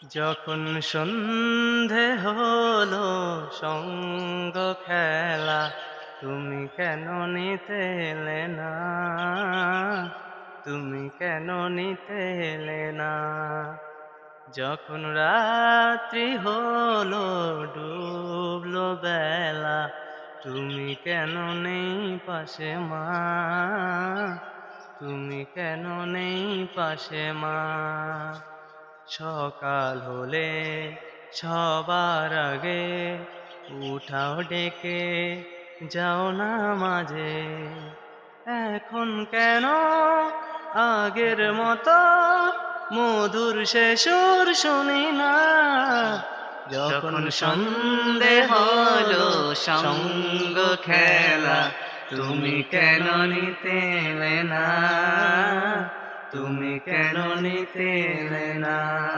যখন সন্ধে হলো সঙ্গ খেলা, তুমি কেন নিতে এলে না? তুমি কেন নিতে এলে না? যখন রাত্রি হলো ডুবলো বেলা, তুমি কেন নেই পাশে মা? তুমি কেন নেই পাশে মা? সকাল হলে সবার আগে উঠাও ডেকে, যাও না মাঝে। এখন কেন আগের মতো মধুর সে সুর শুনি না? যখন সন্ধে হলো সঙ্গ খেলা, তুমি কেন নিতে এলে না? তুমি কেন নিতে এলে না?